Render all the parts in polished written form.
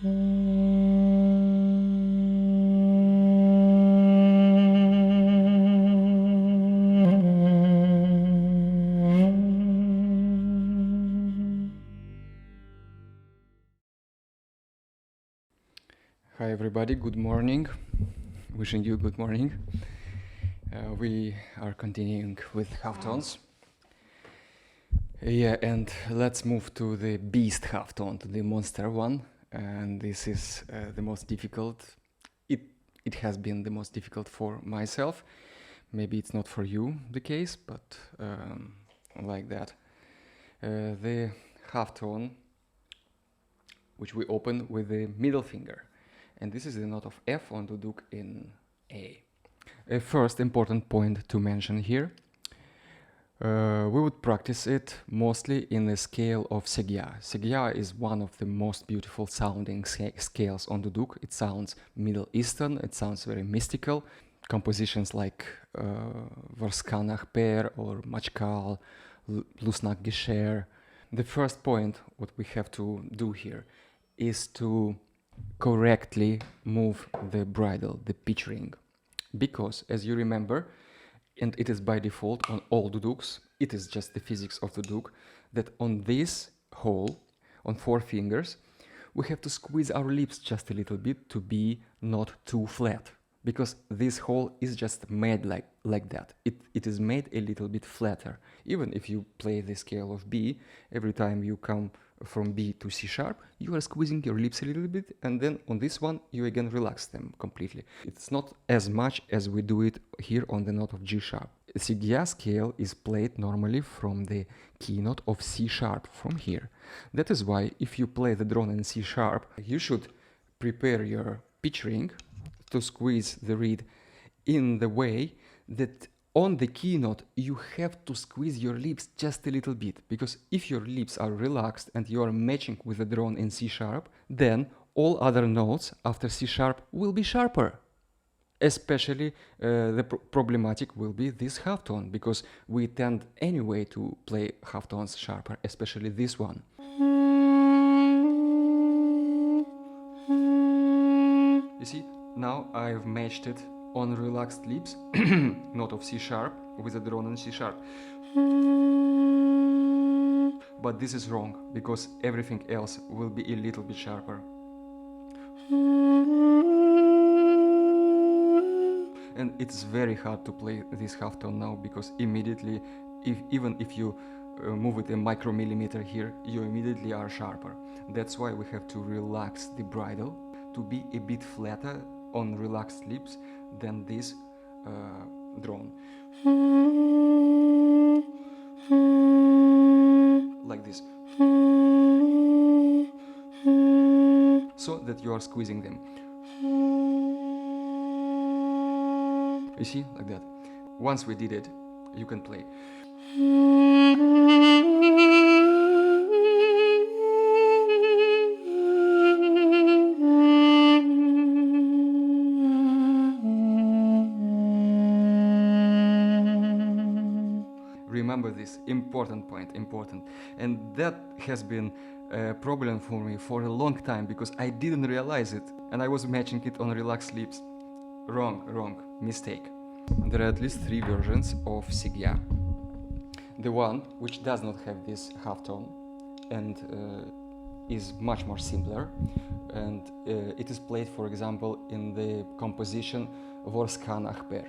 Hi everybody, good morning. Wishing you good morning. We are continuing with half tones. Yeah, and let's move to the beast half tone, to the monster one. And this is the most difficult. It has been the most difficult for myself. Maybe it's not for you the case, but like that. The half tone, which we open with the middle finger. And this is the note of F on duduk in A. A first important point to mention here, we would practice it mostly in the scale of Segya. Segya is one of the most beautiful sounding scales on duduk. It sounds Middle Eastern, it sounds very mystical. Compositions like Varskanach Per or Machkal, Lusnak Gesher. The first point what we have to do here is to correctly move the bridle, the pitch ring. Because, as you remember, and it is by default on all duduks, it is just the physics of the duduk, that on this hole, on 4 fingers, we have to squeeze our lips just a little bit to be not too flat. Because this hole is just made like that. It is made a little bit flatter. Even if you play the scale of B, every time you come from B to C sharp, you are squeezing your lips a little bit, and then on this one you again relax them completely. It's not as much as we do it here on the note of G sharp. Segya scale is played normally from the keynote of C sharp, from here. That is why if you play the drone in C sharp, you should prepare your pitch ring to squeeze the reed in the way that on the keynote you have to squeeze your lips just a little bit, because if your lips are relaxed and you are matching with the drone in C sharp, then all other notes after C sharp will be sharper. Especially the problematic will be this half tone, because we tend anyway to play half tones sharper, especially this one. You see, now I've matched it on relaxed lips, note of C sharp with a drone in C sharp. But this is wrong, because everything else will be a little bit sharper. And it's very hard to play this half tone now, because immediately, even if you move it a micromillimeter here, you immediately are sharper. That's why we have to relax the bridle to be a bit flatter on relaxed lips than this drone. Like this. So that you are squeezing them. You see, like that. Once we did it, you can play. Remember this important point, important. And that has been a problem for me for a long time, because I didn't realize it and I was matching it on relaxed lips. Wrong, mistake. There are at least 3 versions of Segya. The one which does not have this half tone and is much more simpler, and it is played, for example, in the composition Vorskanach Per.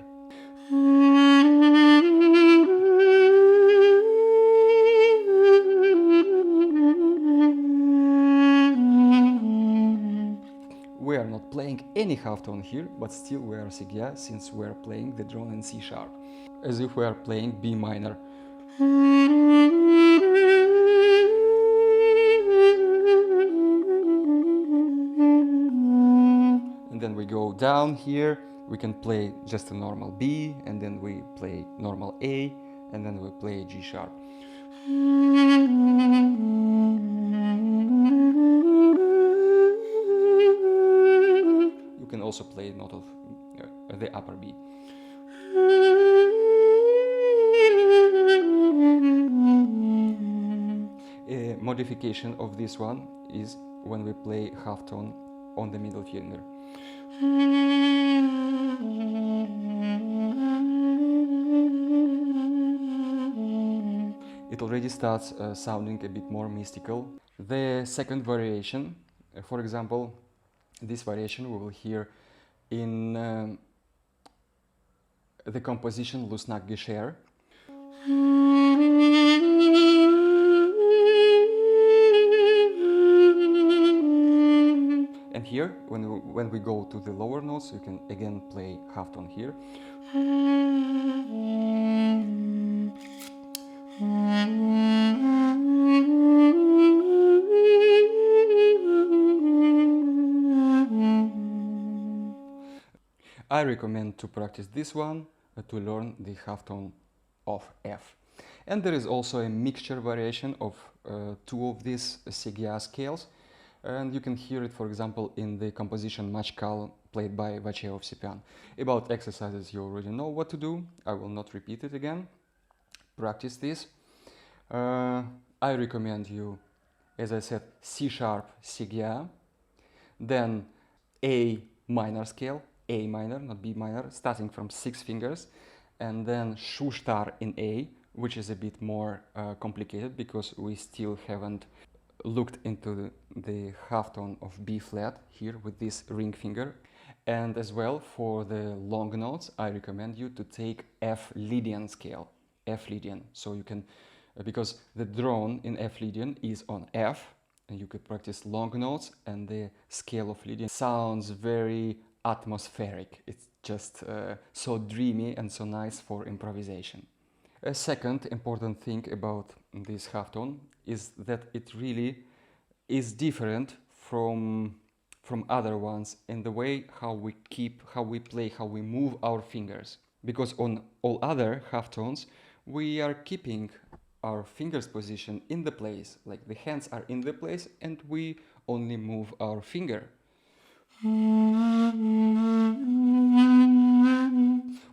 We are not playing any half tone here, but still we are Segya, since we are playing the drone in C sharp, as if we are playing B minor. And then we go down here, we can play just a normal B, and then we play normal A, and then we play G sharp. You can also play note of the upper B. A modification of this one is when we play half tone on the middle finger. It already starts sounding a bit more mystical. The second variation, for example, this variation we will hear in the composition Lusnak Gesher. And here, when we go to the lower notes, you can again play half tone here. I recommend to practice this one to learn the half tone of F. And there is also a mixture variation of two of these Sigya scales, and you can hear it, for example, in the composition Machkal played by Vachev-Sepyan. About exercises, you already know what to do. I will not repeat it again. Practice this. I recommend you, as I said, C sharp, Sigya, then A minor scale, A minor, not B minor, starting from 6 fingers, and then Shu star in A, which is a bit more complicated because we still haven't looked into the half tone of B flat here with this ring finger. And as well, for the long notes, I recommend you to take F Lydian scale, F Lydian. So you can, because the drone in F Lydian is on F, and you could practice long notes, and the scale of Lydian sounds very atmospheric. It's just so dreamy and so nice for improvisation. A second important thing about this half tone is that it really is different from other ones in the way how we play, how we move our fingers. Because on all other half tones, we are keeping our fingers position in the place, like the hands are in the place and we only move our finger.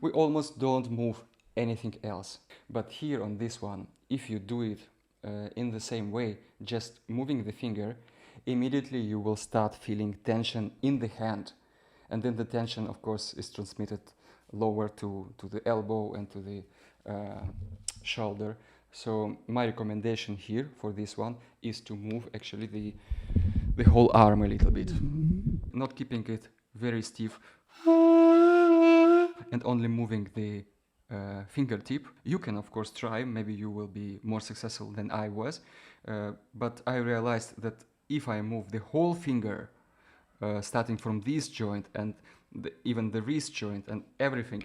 We almost don't move anything else. But here on this one, if you do it in the same way, just moving the finger, immediately you will start feeling tension in the hand. And then the tension, of course, is transmitted lower to the elbow and to the shoulder. So my recommendation here for this one is to move actually the whole arm a little bit. Not keeping it very stiff and only moving the fingertip. You can of course try, maybe you will be more successful than I was, but I realized that if I move the whole finger starting from this joint and even the wrist joint and everything,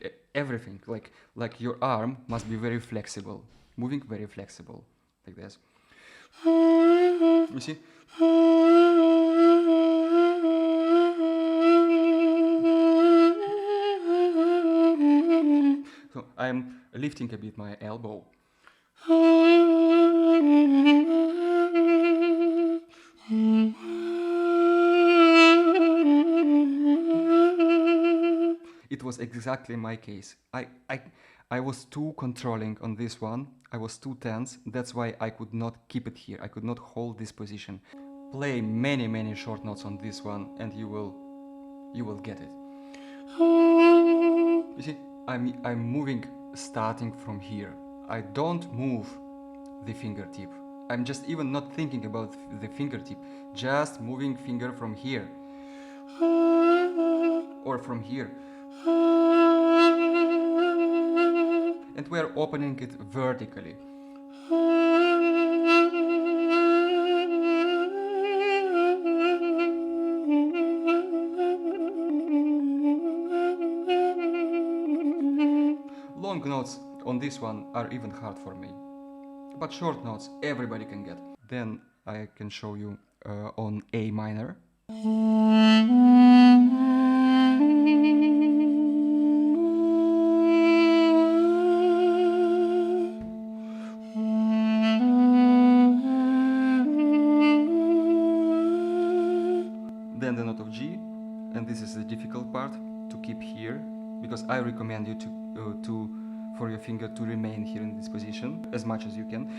like your arm must be very flexible, moving very flexible, like this. You see? So I'm lifting a bit my elbow. It was exactly my case. I was too controlling on this one. I was too tense. That's why I could not keep it here. I could not hold this position. Play many short notes on this one and you will get it. You see, I'm moving starting from here. I don't move the fingertip. I'm just even not thinking about the fingertip. Just moving finger from here. Or from here. And we are opening it vertically. Long notes on this one are even hard for me, but short notes everybody can get. Then I can show you on A minor. Then the note of G, and this is the difficult part to keep here, because I recommend you for your finger to remain here in this position as much as you can.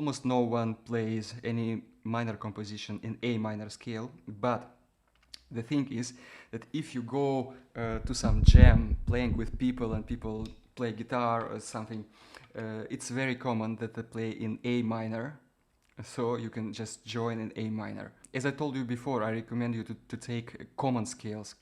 almost no one plays any minor composition in A minor scale, but the thing is that if you go to some jam playing with people and people play guitar or something, it's very common that they play in A minor, so you can just join in A minor. As I told you before, I recommend you to take common scales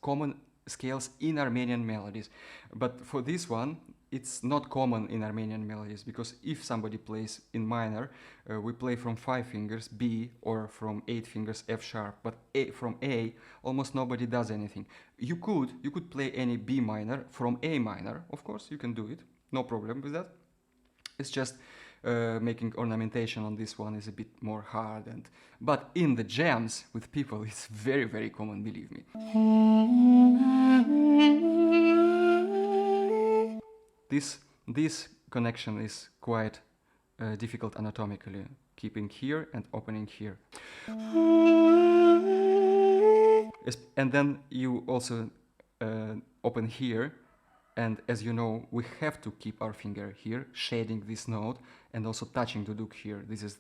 in Armenian melodies. But for this one, it's not common in Armenian melodies, because if somebody plays in minor, we play from 5 fingers B, or from 8 fingers F sharp, but from A, almost nobody does anything. You could play any B minor from A minor, of course, you can do it, no problem with that. It's just making ornamentation on this one is a bit more hard, but in the jams with people it's very, very common, believe me. This connection is quite difficult anatomically, keeping here and opening here. And then you also open here, and as you know, we have to keep our finger here, shading this note, and also touching the Duk here. This is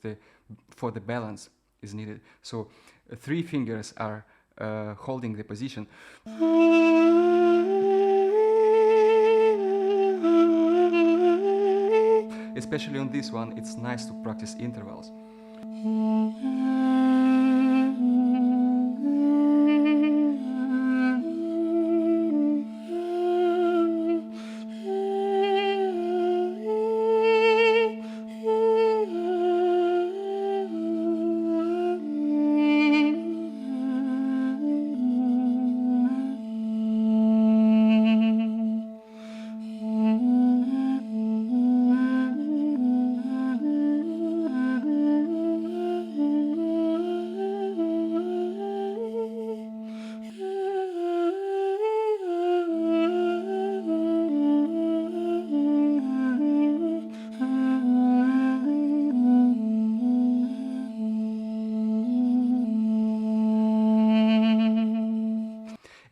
for the balance is needed. So 3 fingers are holding the position. Especially on this one, it's nice to practice intervals.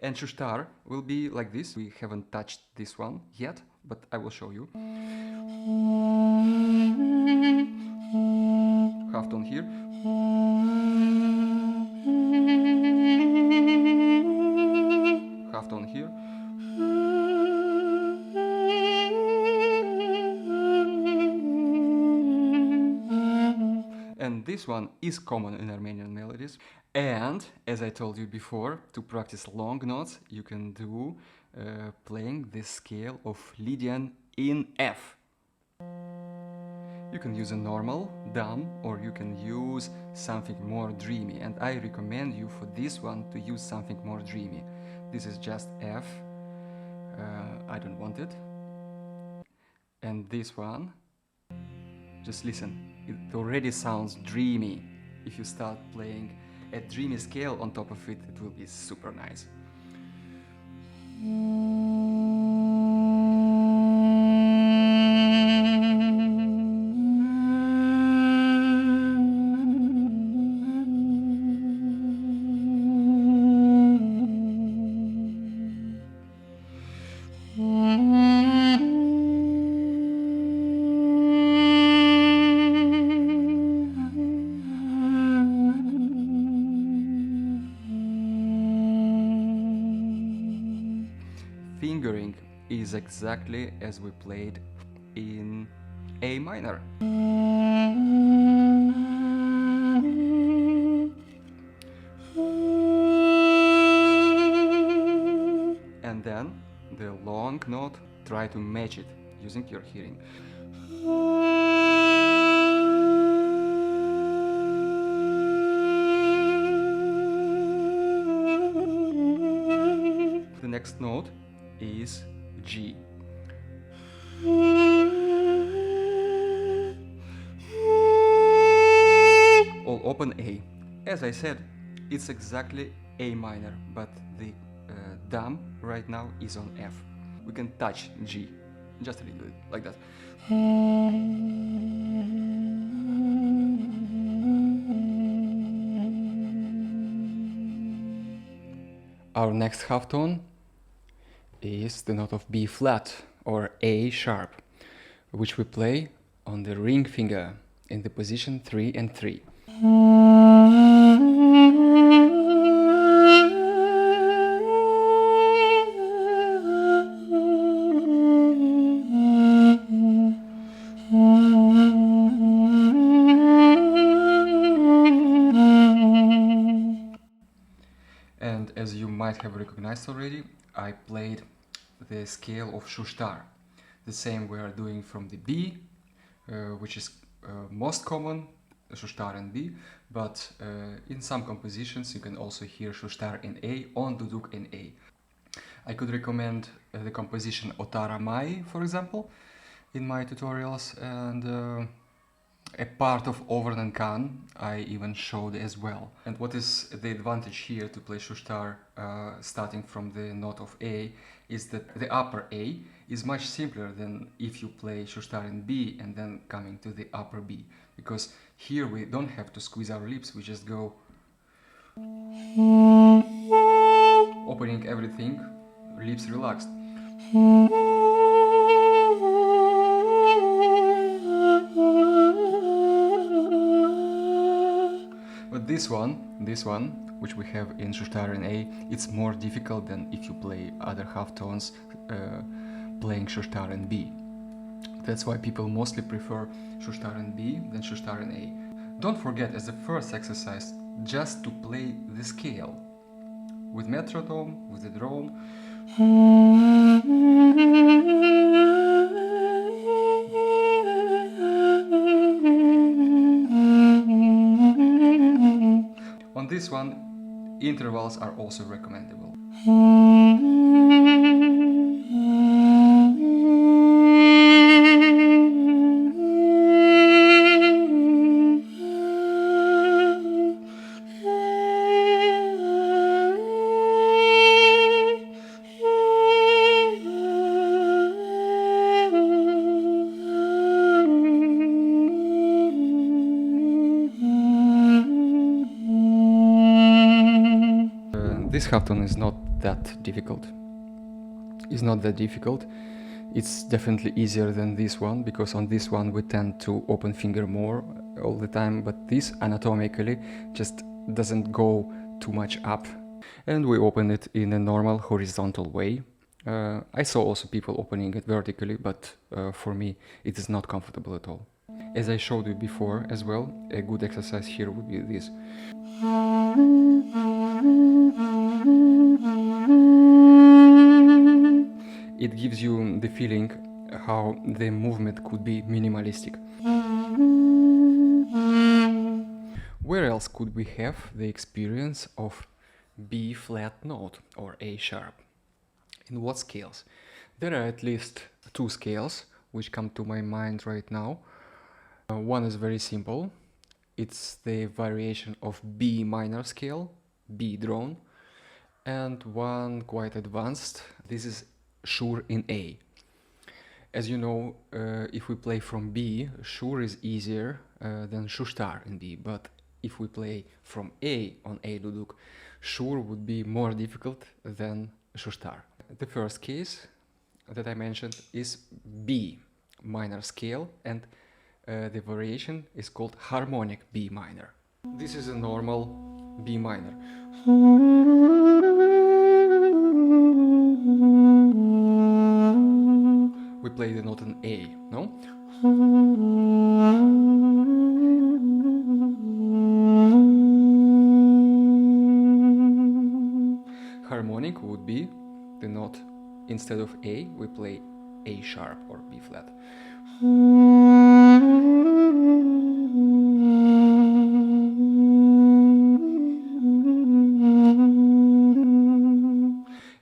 And Shushtar will be like this. We haven't touched this one yet, but I will show you. Half tone here. Half tone here. And this one is common in Armenian melodies. And, as I told you before, to practice long notes, you can do playing this scale of Lydian in F. You can use a normal, dumb, or you can use something more dreamy. And I recommend you for this one to use something more dreamy. This is just F. I don't want it. And this one, just listen, it already sounds dreamy. If you start playing a dreamy scale on top of it, it will be super nice. Fingering is exactly as we played in A minor. And then the long note, try to match it using your hearing. The next note is G. All open A. As I said, it's exactly A minor, but the dumb right now is on F. We can touch G, just a little bit, like that. Our next half tone is the note of B flat or A sharp, which we play on the ring finger. in the position 3 and 3. And as you might have recognized already, I played the scale of Schuster. The same we are doing from the B, which is most common, Schuster in B, but in some compositions you can also hear Schuster in A on duduk in A. I could recommend the composition Otara Mai, for example, in my tutorials, and a part of Overland Khan I even showed as well. And what is the advantage here to play Schuster starting from the note of A is that the upper A is much simpler than if you play Schuster in B and then coming to the upper B, because here we don't have to squeeze our lips, we just go opening everything, lips relaxed. But this one, which we have in Schuster in A, it's more difficult than if you play other half tones playing Schuster in B. That's why people mostly prefer Schuster in B than Schuster in A. Don't forget, as the first exercise, just to play the scale with metronome, with the drone. On this one, intervals are also recommendable. This half tone is not that difficult. It's definitely easier than this one, because on this one we tend to open finger more all the time, but this anatomically just doesn't go too much up, and we open it in a normal horizontal way. I saw also people opening it vertically, but for me it is not comfortable at all. As I showed you before as well, a good exercise here would be this. It gives you the feeling how the movement could be minimalistic. Where else could we have the experience of B flat note or A sharp? In what scales? There are at least two scales which come to my mind right now. One is very simple. It's the variation of B minor scale, B drone, and one quite advanced. This is Schur in A. As you know, if we play from B, Schur is easier than Schuster in B, but if we play from A on A duduk, Schur would be more difficult than Schuster. The first case that I mentioned is B minor scale, and the variation is called harmonic B minor. This is a normal B minor. We play the note in A, no? Harmonic would be the note, instead of A, we play A sharp or B flat.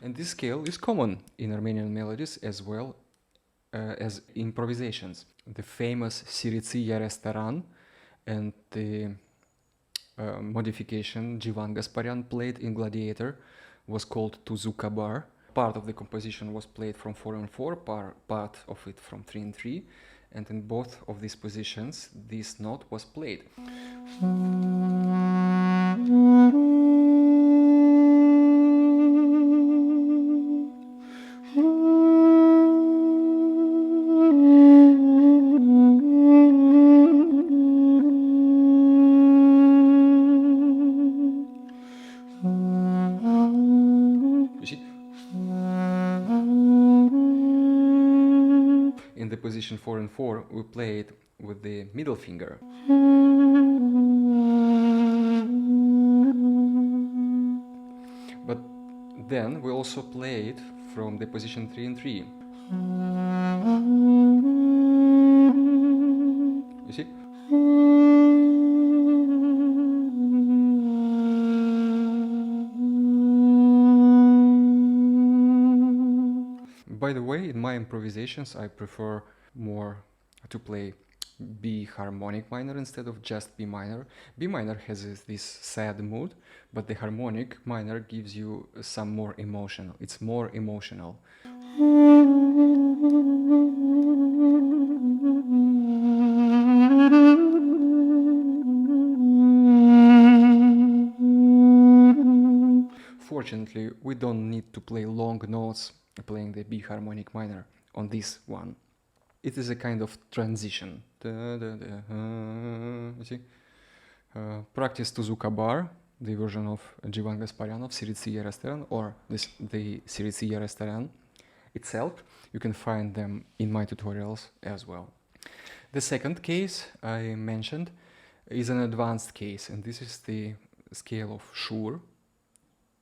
And this scale is common in Armenian melodies as well as improvisations. The famous Siritsiya Restoran and the modification Jivan Gasparyan played in Gladiator was called Tuzuka Bar. Part of the composition was played from 4 and 4, part of it from 3 and 3, and in both of these positions this note was played. the position 4 and 4, we play it with the middle finger. But then we also play it from the position 3 and 3. You see? By the way, in my improvisations, I prefer more to play B harmonic minor instead of just B minor. B minor has this sad mood, but the harmonic minor gives you some more emotional. It's more emotional. Fortunately, we don't need to play long notes playing the B harmonic minor on this one. It is a kind of transition. You see? Practice to Zuka-bar, the version of Jivan Gasparyan of Syritsiye Restoran, or the Syritsiye Restoran itself. You can find them in my tutorials as well. The second case I mentioned is an advanced case, and this is the scale of Schur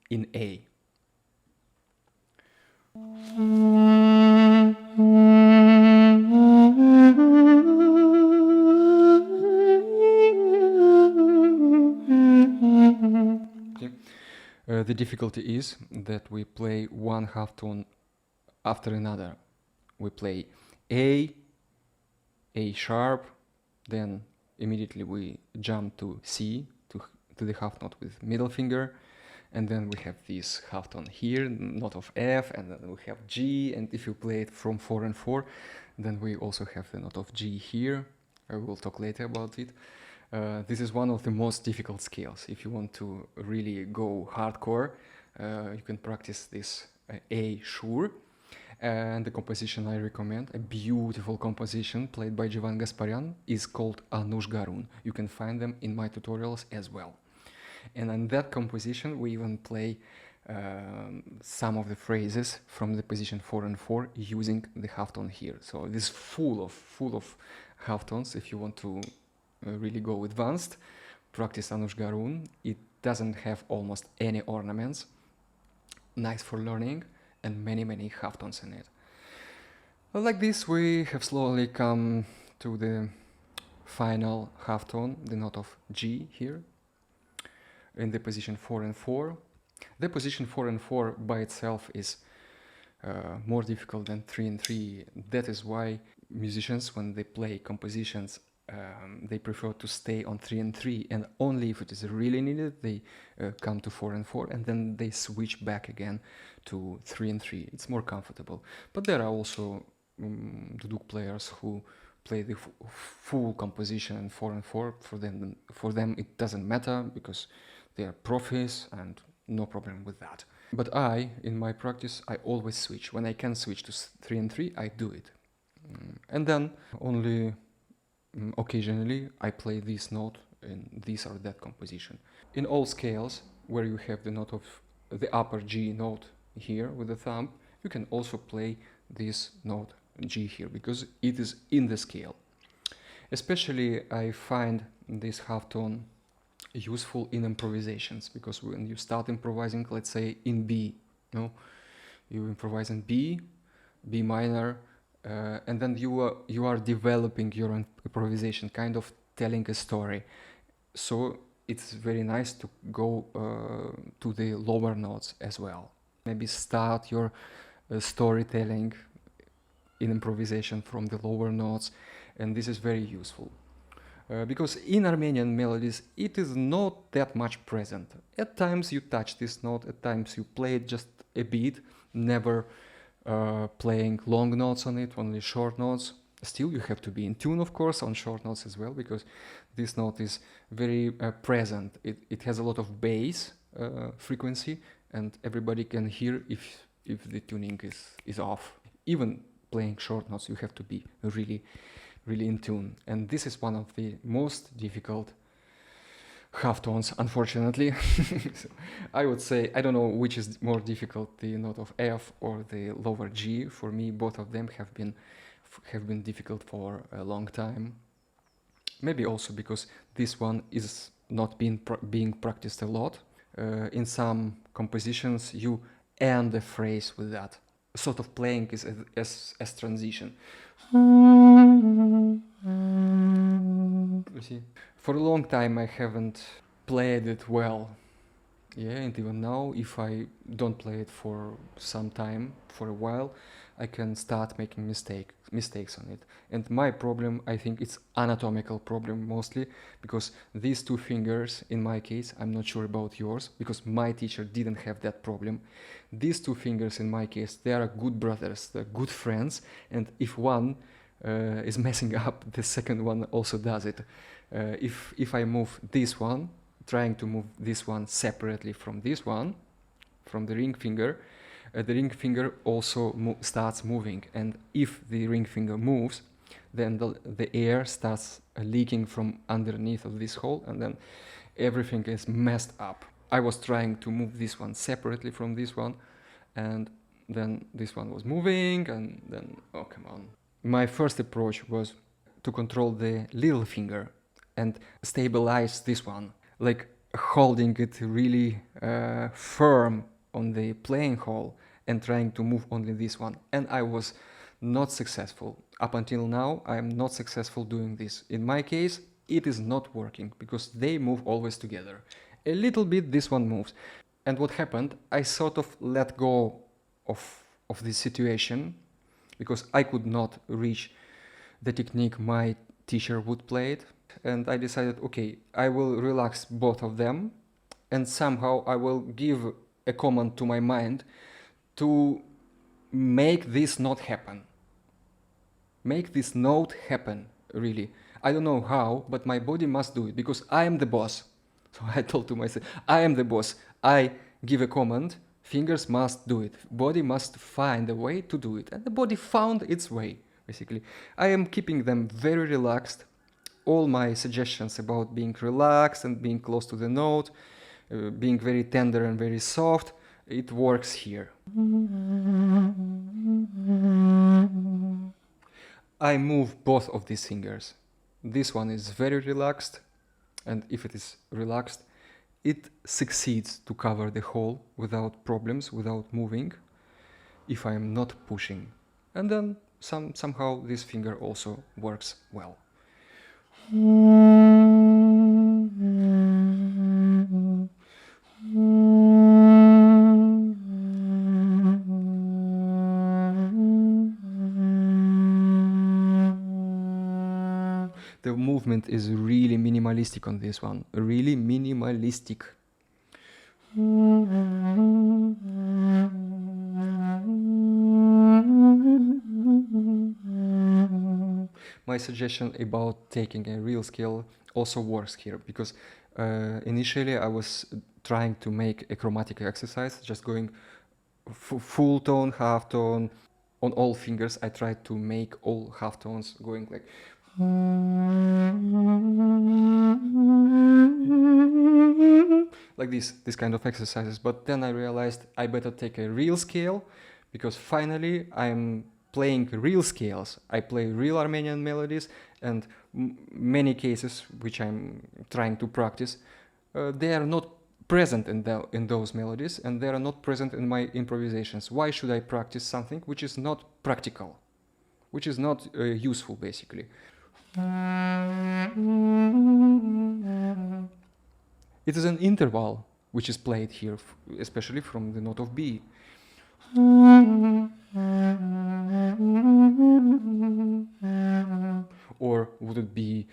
in A. The difficulty is that we play one half tone after another. We play A sharp, then immediately we jump to C, to the half note with middle finger, and then we have this half tone here, note of F, and then we have G, and if you play it from 4 and 4, then we also have the note of G here. I will talk later about it. This is one of the most difficult scales. If you want to really go hardcore, you can practice this A Schur. And the composition I recommend, a beautiful composition played by Jivan Gasparyan, is called Anush Garun. You can find them in my tutorials as well. And in that composition, we even play some of the phrases from the position 4 and 4 using the half tone here. So it is full of half tones. If you want to really go advanced, practice Anush Garun. It doesn't have almost any ornaments. Nice for learning, and many half tones in it. Like this, we have slowly come to the final half tone, the note of G here, in the position 4 and 4. The position 4 and 4 by itself is more difficult than 3 and 3. That is why musicians, when they play compositions, they prefer to stay on 3 and 3, and only if it is really needed, they come to 4 and 4, and then they switch back again to 3 and 3. It's more comfortable. But there are also duduk players who play the full composition in 4 and 4. For them it doesn't matter, because they are profis and no problem with that. But in my practice, I always switch. When I can switch to 3 and 3, I do it. And then only occasionally I play this note in this or that composition. In all scales where you have the note of the upper G note here with the thumb, you can also play this note G here, because it is in the scale. Especially I find this half tone useful in improvisations, because when you start improvising, let's say in B, you improvise in B minor, and then you are developing your improvisation, kind of telling a story. So it's very nice to go to the lower notes as well. Maybe start your storytelling in improvisation from the lower notes, and this is very useful. Because in Armenian melodies it is not that much present. At times you touch this note, at times you play it just a bit, never playing long notes on it, only short notes. Still, you have to be in tune, of course, on short notes as well, because this note is very present. It has a lot of bass frequency, and everybody can hear if the tuning is off. Even playing short notes, you have to be really in tune. And this is one of the most difficult half tones, unfortunately. So I would say, I don't know which is more difficult, the note of F or the lower G. For me, both of them have been have been difficult for a long time. Maybe also because this one is not being practiced a lot. In some compositions, you end the phrase with that. Sort of playing is as transition. You see, for a long time I haven't played it well. Yeah, and even now, if I don't play it for some time, for a while, I can start making mistakes on it. And my problem, I think it's anatomical problem mostly, because these two fingers, in my case, I'm not sure about yours, because my teacher didn't have that problem. These two fingers, in my case, they are good brothers, they're good friends, and if one is messing up, the second one also does it. If I move this one, trying to move this one separately from this one, from the ring finger, the ring finger also starts moving, and if the ring finger moves, then the air starts leaking from underneath of this hole, and then everything is messed up. I was trying to move this one separately from this one, and then this one was moving, and then, oh, come on. My first approach was to control the little finger and stabilize this one, like holding it really firm on the playing hole and trying to move only this one. And I was not successful. Up until now, I am not successful doing this. In my case, it is not working because they move always together. A little bit this one moves. And what happened, I sort of let go of this situation because I could not reach the technique my teacher would play it. And I decided, okay, I will relax both of them, and somehow I will give a command to my mind to make this not happen. Make this note happen, really. I don't know how, but my body must do it because I am the boss. So I told to myself, I am the boss. I give a command, fingers must do it. Body must find a way to do it. And the body found its way, basically. I am keeping them very relaxed. All my suggestions about being relaxed and being close to the note, being very tender and very soft, it works here. I move both of these fingers. This one is very relaxed, and if it is relaxed, it succeeds to cover the hole without problems, without moving, if I am not pushing. And then somehow this finger also works well. The movement is really minimalistic on this one, really minimalistic. My suggestion about taking a real scale also works here, because initially I was trying to make a chromatic exercise, just going full tone, half tone, on all fingers. I tried to make all half tones going like this kind of exercises, but then I realized I better take a real scale, because finally I'm playing real scales. I play real Armenian melodies, and many cases which I'm trying to practice, they are not present in those melodies, and they are not present in my improvisations. Why should I practice something which is not practical, which is not useful, basically? It is an interval which is played here, especially from the note of B. Or would it be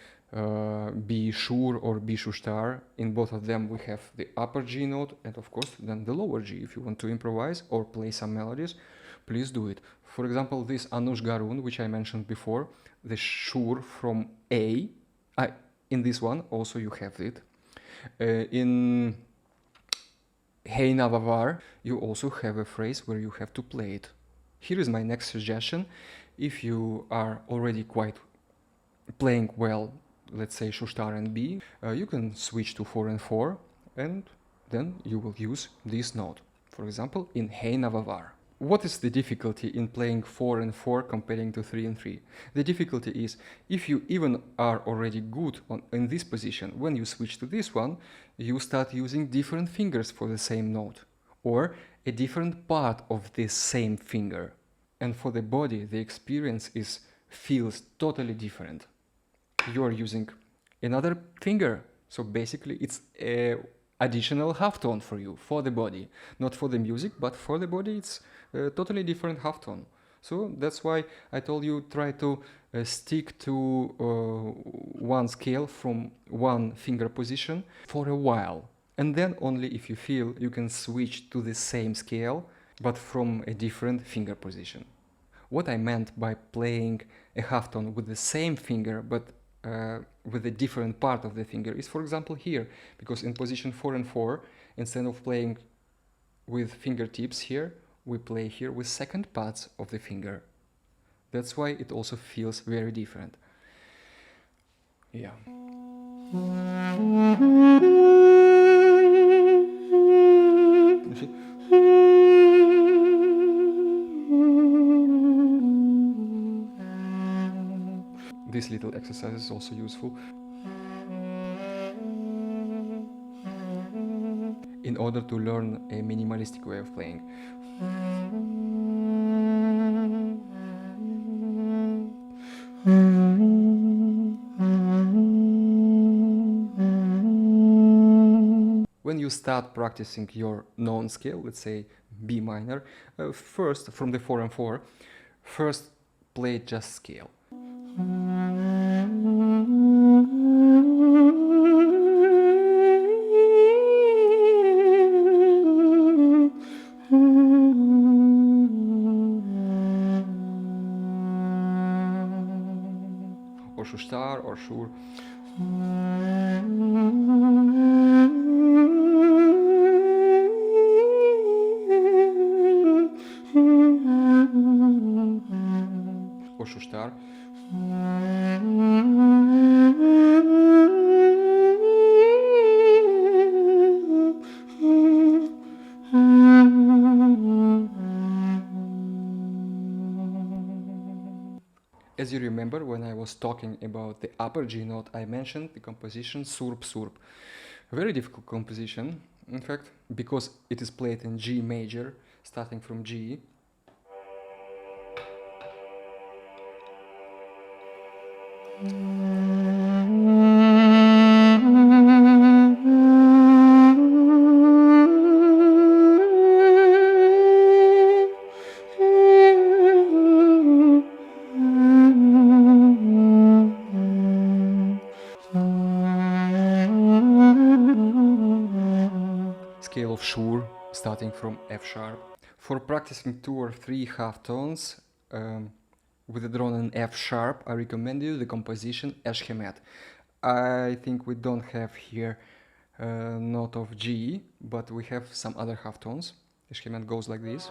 B sure or B star? In both of them we have the upper G note and of course then the lower G. If you want to improvise or play some melodies, please do it. For example, this Anush Garun, which I mentioned before, the sure from A, in this one also you have it. In Hey Navavar, you also have a phrase where you have to play it. Here is my next suggestion. If you are already quite playing well, let's say Shushtar and B, you can switch to 4 and 4, and then you will use this note. For example, in Hey Navavar. what is the difficulty in playing 4 and 4 comparing to 3 and 3? The difficulty is, if you even are already good in this position, when you switch to this one, you start using different fingers for the same note, or a different part of this same finger. And for the body, the experience feels totally different. You are using another finger, so basically it's a additional half tone for you, for the body. Not for the music, but for the body it's a totally different half tone. So that's why I told you try to stick to one scale from one finger position for a while. And then only if you feel you can switch to the same scale, but from a different finger position. What I meant by playing a half tone with the same finger, but with a different part of the finger is, for example, here, because in position 4 and 4, instead of playing with fingertips here, we play here with second parts of the finger. That's why it also feels very different. Yeah. You see? This little exercise is also useful in order to learn a minimalistic way of playing. When you start practicing your known scale, let's say B minor, first from the 4 and 4, first play just scale. Or Shushtar or Shur. Or Shushtar. As you remember, when I was talking about the upper G note, I mentioned the composition Surp Surp. A very difficult composition, in fact, because it is played in G major, starting from G. Scale of Shur, starting from F sharp. For practicing 2 or 3 half tones with a drone in F sharp, I recommend you the composition Eshchemet. I think we don't have here a note of G, but we have some other half tones. Eshchemet goes like this.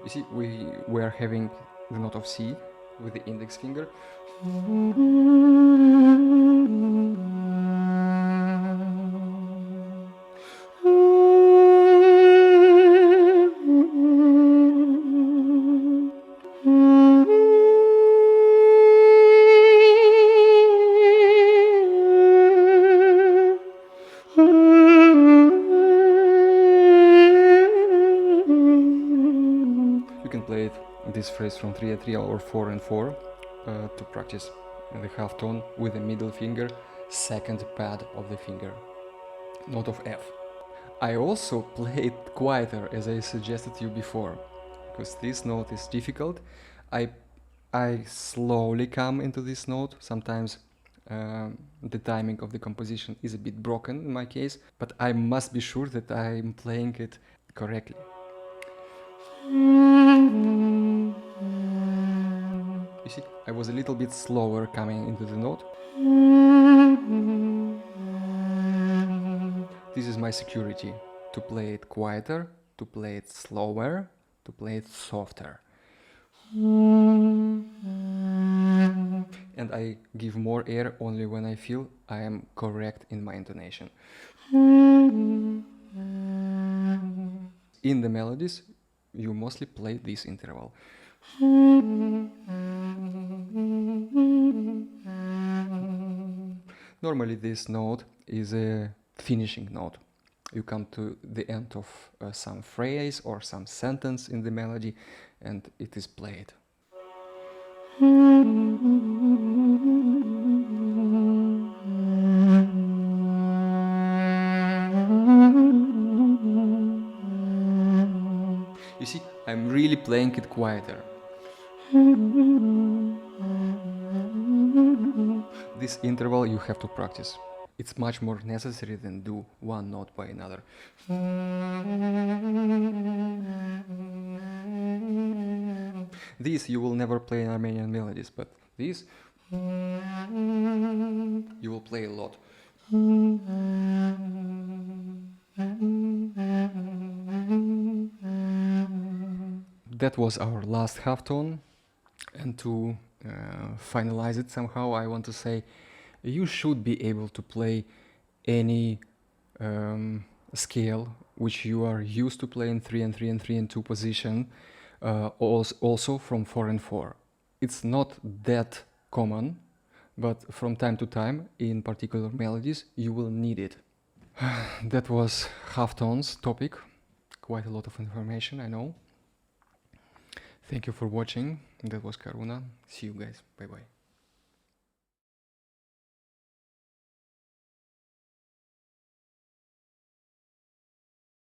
You see, we are having the note of C with the index finger. You can play this phrase from 3 and 3 or 4 and 4 to practice the half tone with the middle finger, second pad of the finger, note of F. I also played quieter, as I suggested to you before, because this note is difficult. I slowly come into this note. Sometimes the timing of the composition is a bit broken in my case, but I must be sure that I'm playing it correctly. You see, I was a little bit slower coming into the note. This is my security, to play it quieter, to play it slower, to play it softer. and I give more air only when I feel I am correct in my intonation. In the melodies, you mostly play this interval. Normally this note is a finishing note. You come to the end of some phrase or some sentence in the melody and it is played. You see, I'm really playing it quieter. This interval you have to practice. It's much more necessary than do one note by another. This you will never play in Armenian melodies, but this you will play a lot. That was our last half tone, and to finalize it somehow, I want to say you should be able to play any scale which you are used to play in 3 and 3 and 3 and 2 position, also from 4 and 4. It's not that common, but from time to time in particular melodies you will need it. That was half tones topic. Quite a lot of information, I know. Thank you for watching. That was Karuna. See you guys. Bye bye.